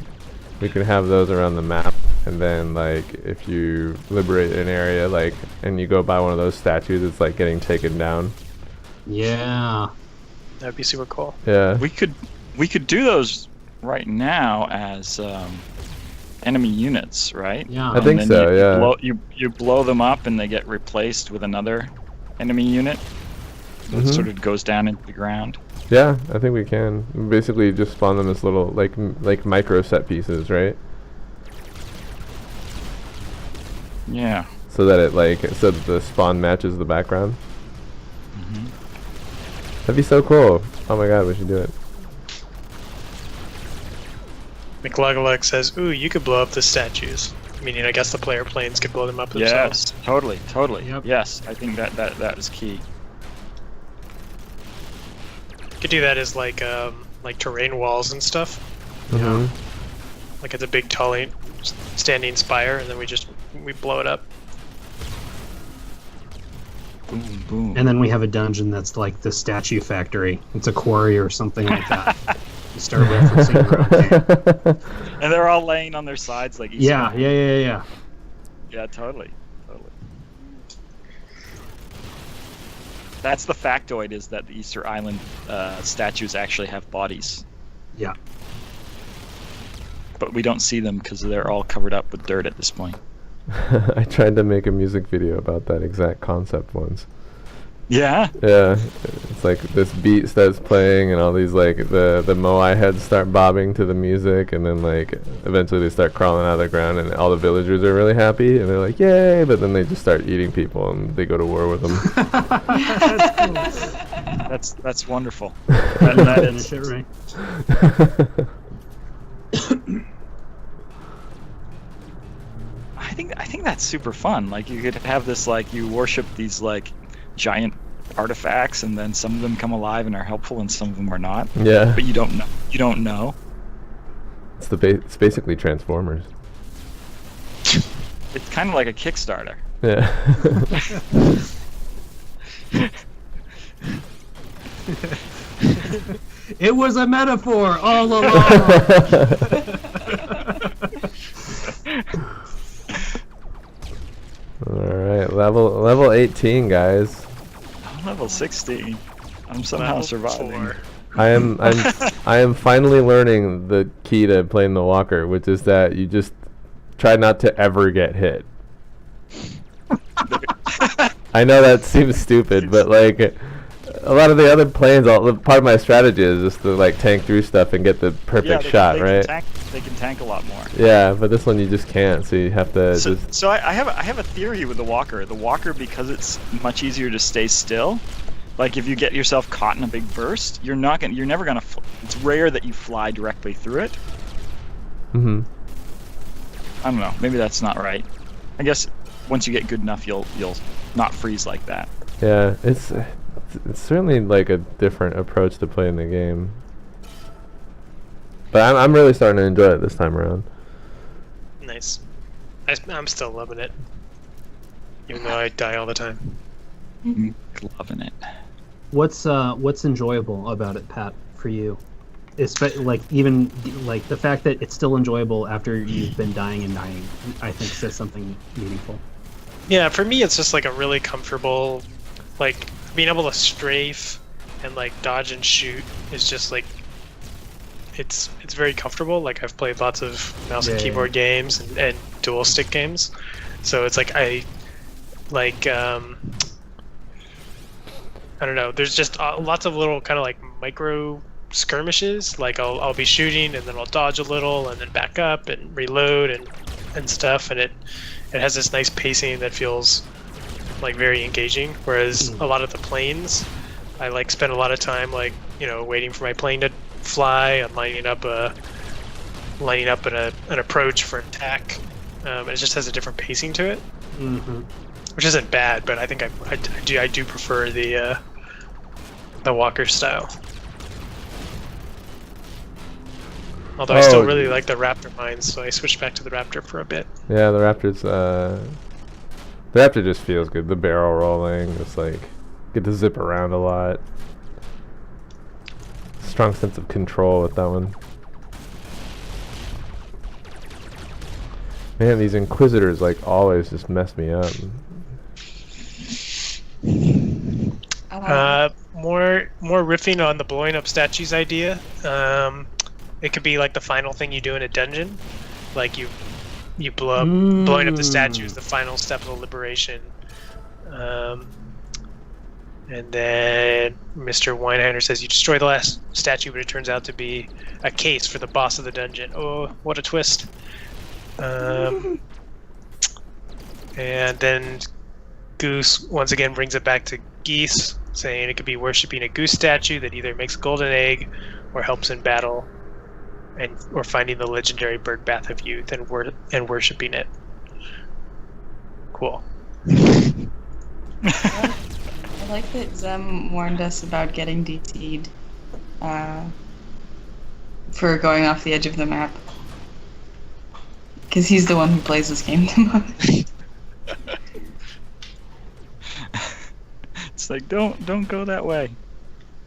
we could have those around the map, and then like if you liberate an area, like and you go by one of those statues, it's like getting taken down. Yeah. That'd be super cool. Yeah. We could do those right now as enemy units, right? Yeah. I think And so, then yeah. You blow them up and they get replaced with another enemy unit that Mhm. sort of goes down into the ground. Yeah, I think we can. Basically, just spawn them as little like micro set pieces, right? Yeah. So that it so that the spawn matches the background. Mhm. That'd be so cool. Oh my god, we should do it. McLuglug says, "Ooh, you could blow up the statues." Meaning, I guess the player planes could blow them up themselves. Yes, totally. Yep. Yes, I think that is key. Could do that as like terrain walls and stuff. Mhm. Like it's a big tall standing spire, and then we blow it up. Boom, boom. And then we have a dungeon that's like the statue factory. It's a quarry or something like that. You start referencing your own game. And they're all laying on their sides like Easter Yeah, eggs. yeah. Yeah, totally. That's the factoid, is that the Easter Island statues actually have bodies. Yeah. But we don't see them because they're all covered up with dirt at this point. I tried to make a music video about that exact concept once. Yeah? Yeah, it's like this beat starts playing and all these like the moai heads start bobbing to the music, and then like eventually they start crawling out of the ground and all the villagers are really happy and they're like yay, but then they just start eating people and they go to war with them. That's wonderful. That is. Finish it right. I think that's super fun. Like you could have this, like you worship these like giant artifacts, and then some of them come alive and are helpful, and some of them are not. Yeah, But you don't know. You don't know. it's it's basically Transformers. It's kind of like a Kickstarter. Yeah. It was a metaphor all along. All right, level 18, guys. I'm level 60. I'm somehow Level surviving. 4. I am finally learning the key to playing the walker, which is that you just try not to ever get hit. I know that seems stupid, but like a lot of the other planes, part of my strategy is just to like tank through stuff and get the perfect shot, right? They can tank a lot more. Yeah, but this one you just can't, so you have to just... So I have a theory with the walker. The walker, because it's much easier to stay still, like if you get yourself caught in a big burst, you're never gonna. It's rare that you fly directly through it. Mm-hmm. I don't know. Maybe that's not right. I guess once you get good enough, you'll not freeze like that. Yeah, it's certainly like a different approach to playing the game. But I'm really starting to enjoy it this time around. Nice. I'm still loving it, even though I die all the time. Loving it. What's enjoyable about it, Pat, for you? Like even like the fact that it's still enjoyable after you've been dying and dying, I think says something meaningful. Yeah, for me it's just like a really comfortable, like being able to strafe and like dodge and shoot is just like it's very comfortable. Like I've played lots of mouse and keyboard games and dual stick games, so it's like I don't know. There's just lots of little kind of like micro skirmishes. Like I'll be shooting and then I'll dodge a little and then back up and reload and stuff, and it has this nice pacing that feels like very engaging. Whereas a lot of the planes, I like spend a lot of time like waiting for my plane to fly and lining up an approach for attack. And it just has a different pacing to it. Mm-hmm. Which isn't bad, but I think I do prefer the walker style. Although I still really like the Raptor mines, so I switched back to the Raptor for a bit. Yeah, the Raptor just feels good. The barrel rolling, just like get to zip around a lot. Strong sense of control with that one. Man, these Inquisitors like always just mess me up. More riffing on the blowing up statues idea. It could be like the final thing you do in a dungeon, like you blow up, blowing up the statues, the final step of the liberation. And then Mr. Weinheiner says you destroy the last statue, but it turns out to be a case for the boss of the dungeon. Oh, what a twist! And then Goose once again brings it back to Geese, saying it could be worshipping a goose statue that either makes a golden egg or helps in battle, or finding the legendary bird bath of youth and worshipping it. Cool. I like that Zem warned us about getting DC'd for going off the edge of the map. Because he's the one who plays this game the most. It's like, don't go that way.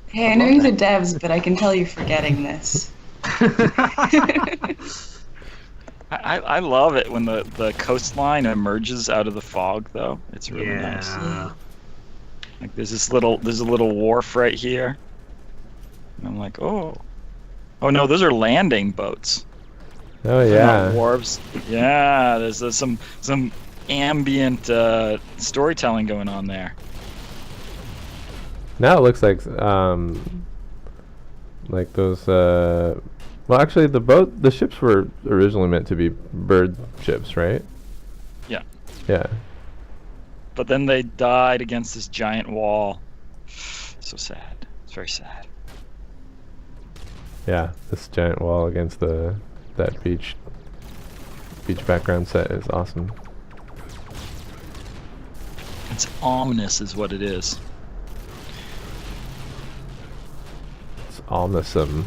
Hey, I know you're the devs, but I can tell you're forgetting this. I love it when the coastline emerges out of the fog, though. It's really nice. Like there's a little wharf right here. And I'm like, oh no, those are landing boats. Oh yeah. Wharves. Yeah, there's some ambient storytelling going on there. Now it looks like those. Well, actually, the ships were originally meant to be bird ships, right? Yeah. Yeah. But then they died against this giant wall. So sad. It's very sad. Yeah, this giant wall against that beach background set is awesome. It's ominous, is what it is. It's awesome.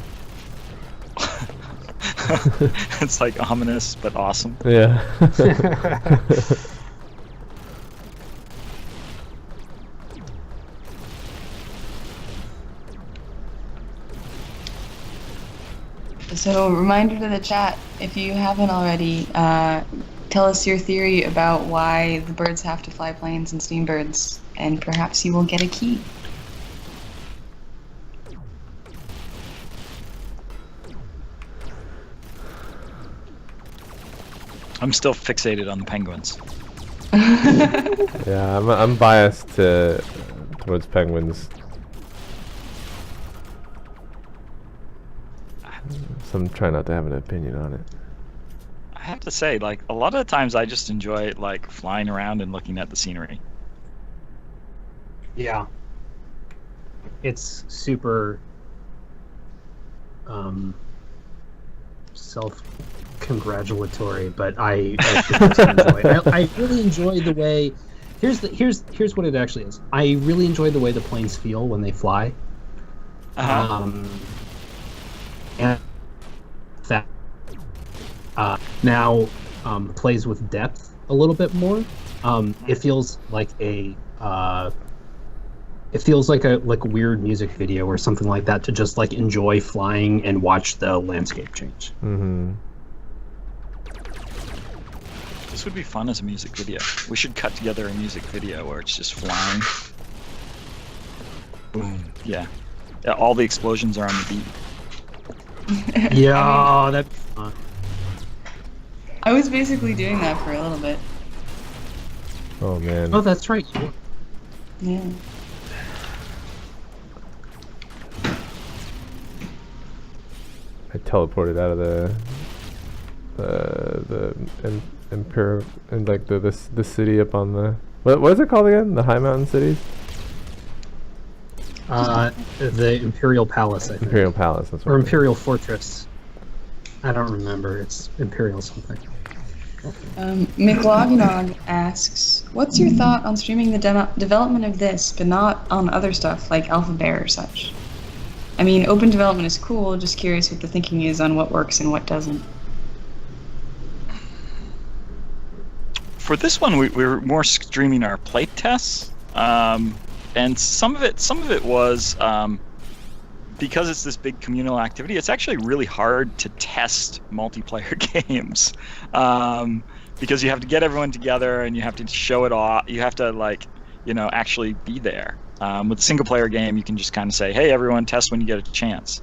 It's like ominous but awesome. Yeah. So, reminder to the chat, if you haven't already, tell us your theory about why the birds have to fly planes in Steambirds, and perhaps you will get a key. I'm still fixated on the penguins. Yeah, I'm biased towards penguins. So I'm trying not to have an opinion on it. I have to say, like, a lot of the times I just enjoy, like, flying around and looking at the scenery. Yeah. It's super self-congratulatory, but I enjoy it. I really enjoy the way. Here's what it actually is. I really enjoy the way the planes feel when they fly. And that now plays with depth a little bit more. It feels like a weird music video or something like that, to just like enjoy flying and watch the landscape change. Mm-hmm. This would be fun as a music video. We should cut together a music video where it's just flying. Boom. Yeah. Yeah, all the explosions are on the beat. Yeah, that's fun. I was basically doing that for a little bit. Oh man. Oh, that's right. Yeah. I teleported out of the Imperial, and like the city up on the what is it called again? The high mountain cities? The Imperial Palace, I think. Imperial Palace. That's what Or it is. Imperial Fortress. I don't remember. It's Imperial something. McLognog asks, what's your thought on streaming the development of this, but not on other stuff like Alpha Bear or such? I mean, open development is cool, just curious what the thinking is on what works and what doesn't. For this one, we were more streaming our playtests, and some of it was because it's this big communal activity. It's actually really hard to test multiplayer games because you have to get everyone together and you have to show it off. You have to actually be there. With a single player game, you can just kind of say, "Hey, everyone, test when you get a chance."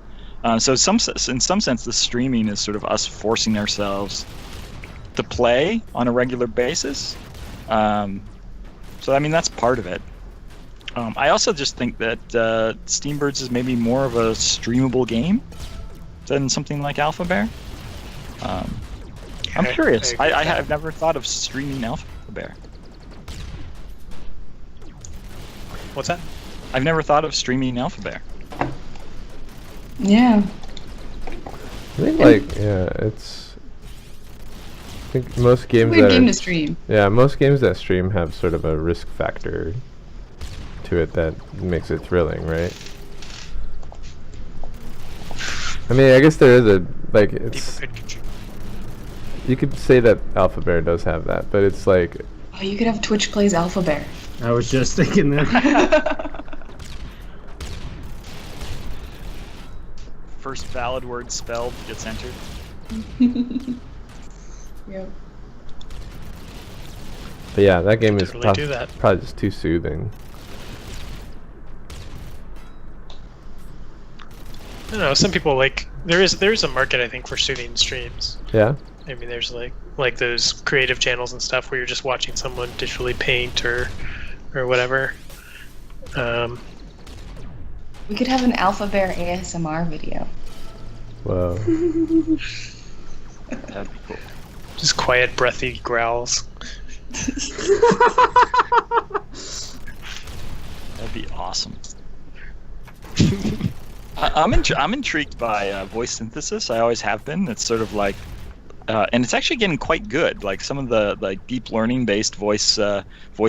So in some sense, the streaming is sort of us forcing ourselves to play on a regular basis. So I mean, that's part of it. I also just think that Steambirds is maybe more of a streamable game than something like Alpha Bear. I'm curious. I have never thought of streaming Alpha Bear. What's that? I've never thought of streaming Alpha Bear. Yeah. I think it's. I think most games Weird that game to stream. most games that stream have sort of a risk factor to it that makes it thrilling, right? I mean, I guess there is a it's. People could contribute. You could say that Alpha Bear does have that, but it's like. Oh, you could have Twitch plays Alpha Bear. I was just thinking that. First valid word spelled gets entered. Yep. But yeah, that game is Totally do that. probably just too soothing. I don't know. Some people there is a market, I think, for shooting streams. Yeah. I mean, there's like those creative channels and stuff where you're just watching someone digitally paint or whatever. We could have an Alpha Bear ASMR video. Whoa. That'd be cool. Just quiet, breathy growls. That'd be awesome. I'm intrigued by voice synthesis. I always have been. It's sort of like, and it's actually getting quite good. Like some of the deep learning based voice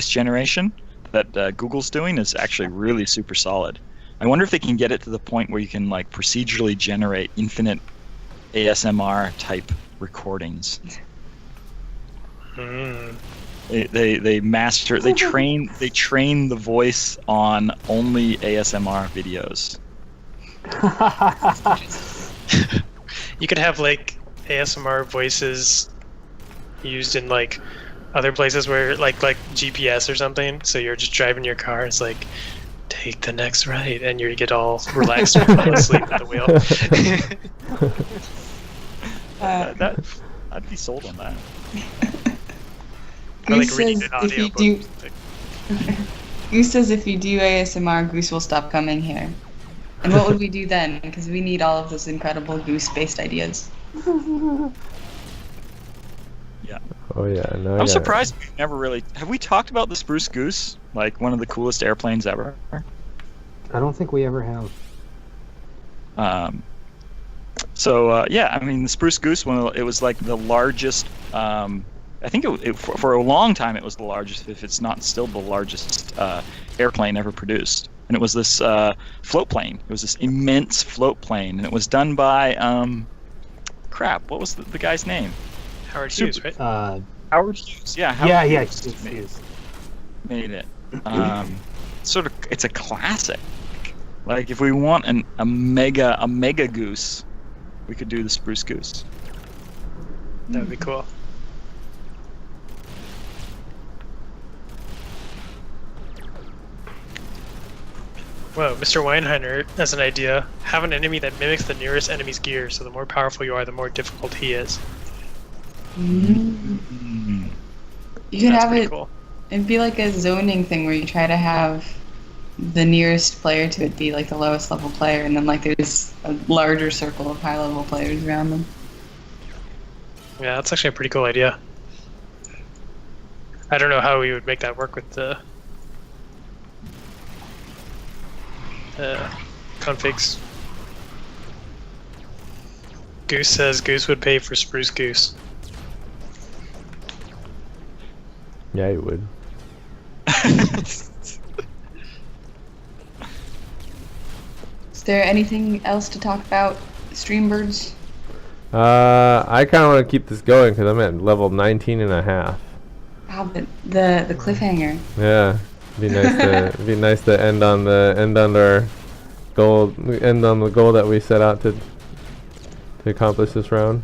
generation that Google's doing is actually really super solid. I wonder if they can get it to the point where you can procedurally generate infinite ASMR type recordings. Mm. They train the voice on only ASMR videos. You could have ASMR voices used in other places where like GPS or something. So you're just driving your car. It's like, take the next right, and you get all relaxed and fall asleep at the wheel. That'd I'd be sold on that. Or like Goose reading says an if you audiobook. do. Goose says if you do ASMR, Goose will stop coming here. And what would we do then? Because we need all of those incredible Goose-based ideas. Yeah. Oh yeah, no. I'm surprised we've never really. Have we talked about the Spruce Goose? Like one of the coolest airplanes ever. I don't think we ever have. Yeah, I mean the Spruce Goose one. It was like the largest. I think for a long time it was the largest, if it's not still the largest airplane ever produced. And it was this float plane. It was this immense float plane, and it was done by crap. What was the guy's name? Howard Hughes, right? Howard Hughes. Yeah. Howard Yeah, Hughes Hughes. made it. It's a classic. Like if we want a mega goose, we could do the Spruce Goose. That would be cool. Whoa, Mr. Weinheiner has an idea. Have an enemy that mimics the nearest enemy's gear, so the more powerful you are, the more difficult he is. You could That's have pretty it. cool. It'd be like a zoning thing where you try to have the nearest player to it be like the lowest level player, and then like there's a larger circle of high level players around them. Yeah, that's actually a pretty cool idea. I don't know how we would make that work with the configs. Goose says Goose would pay for Spruce Goose. Yeah, you would. Is there anything else to talk about, Streambirds? I kind of want to keep this going because I'm at level 19 and a half. Wow, the cliffhanger. Yeah, it'd be nice to end on our goal, end on the goal that we set out to accomplish this round.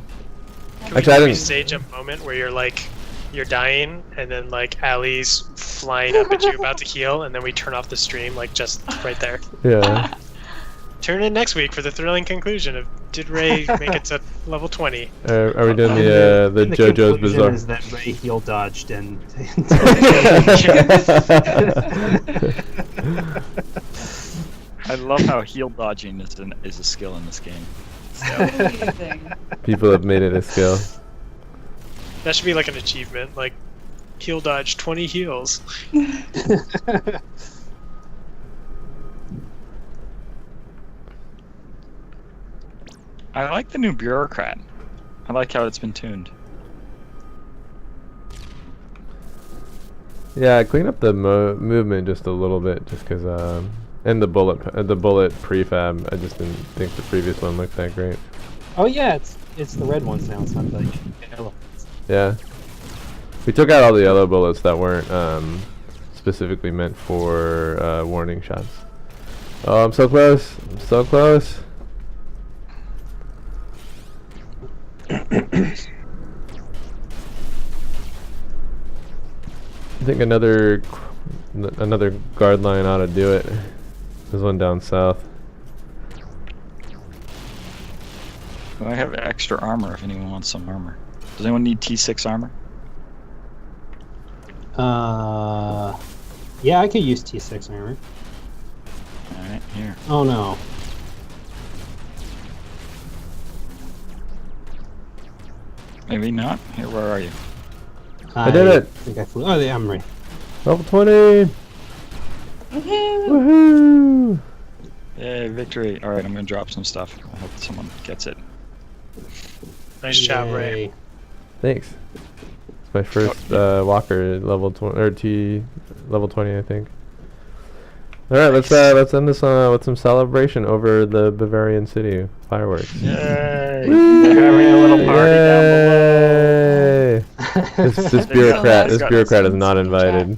Can Actually, I we didn't. stage a moment where you're dying, and then like Allie's flying up at you about to heal, and then we turn off the stream like just right there. Yeah. Tune in next week for the thrilling conclusion of did Ray make it to level 20? Are we doing the JoJo's conclusion Bizarre? is that Ray heel dodged and. I love how heel dodging is a skill in this game. Amazing. People have made it a skill. That should be like an achievement, like heel dodge 20 heals. I like the new bureaucrat. I like how it's been tuned. Yeah, clean up the movement just a little bit, just because. And the bullet prefab. I just didn't think the previous one looked that great. Oh yeah, it's the red ones now. It's not like yellow. Yeah. We took out all the yellow bullets that weren't specifically meant for warning shots. Oh, I'm so close. I'm so close. I think another guard line ought to do it. There's one down south. Well, I have extra armor if anyone wants some armor. Does anyone need T6 armor? Yeah, I could use T6 armor. Alright, here. Oh no. Maybe not. Here, where are you? I did it. I think I flew. Oh, yeah, I'm ready. Level 20! Woohoo! Yay, victory. Alright, I'm gonna drop some stuff. I hope someone gets it. Nice job, Ray. Yay. Thanks. It's my first walker level 20 or level 20, I think. All right, let's end this with some celebration over the Bavarian city fireworks. Yay! Woo! We're having a little party down below. This bureaucrat is not invited.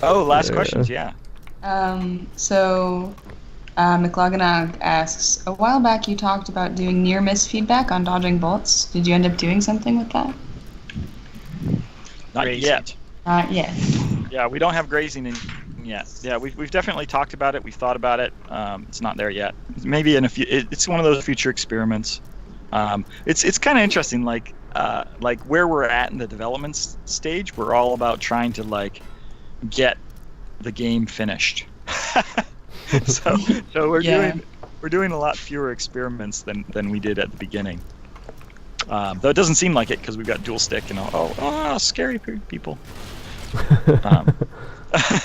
Oh, last questions, yeah. McLoganog asks, a while back you talked about doing near-miss feedback on dodging bolts. Did you end up doing something with that? Not Grazing. yet. Not yet. Yeah, we don't have grazing in yet. Yeah, we've definitely talked about it. We've thought about it. It's not there yet. Maybe in a few. It's one of those future experiments. It's kind of interesting. Like like where we're at in the development stage, we're all about trying to like get the game finished. so we're doing a lot fewer experiments than we did at the beginning. Though it doesn't seem like it because we've got dual stick and scary people.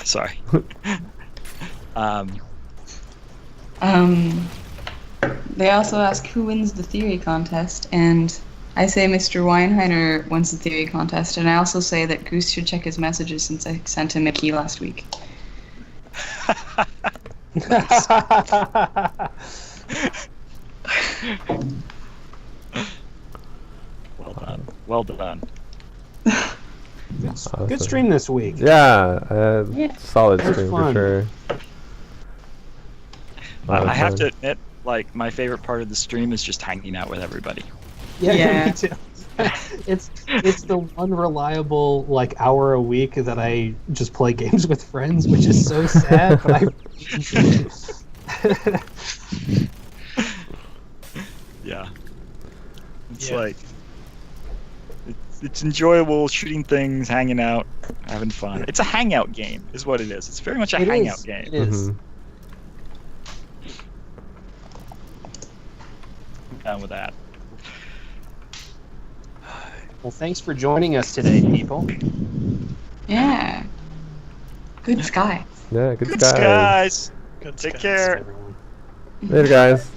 Sorry. They also ask who wins the theory contest, and I say Mr. Weinheiner wins the theory contest, and I also say that Goose should check his messages since I sent him a key last week. Well done. Good stream this week. Yeah, solid It was stream fun. for sure. I have to admit, like, my favorite part of the stream is just hanging out with everybody. Yeah. Me too. It's the one reliable like hour a week that I just play games with friends, which is so sad, but I enjoy it. Yeah. It's Yeah. like it's enjoyable shooting things, hanging out, having fun. It's a hangout game, is what it is. It's very much a hangout game. It is. Mhm. I'm down with that. Well, thanks for joining us today, people. Yeah. Good sky. Yeah, good Good guys. skies. Good Take skies. care. Everyone. Later, guys.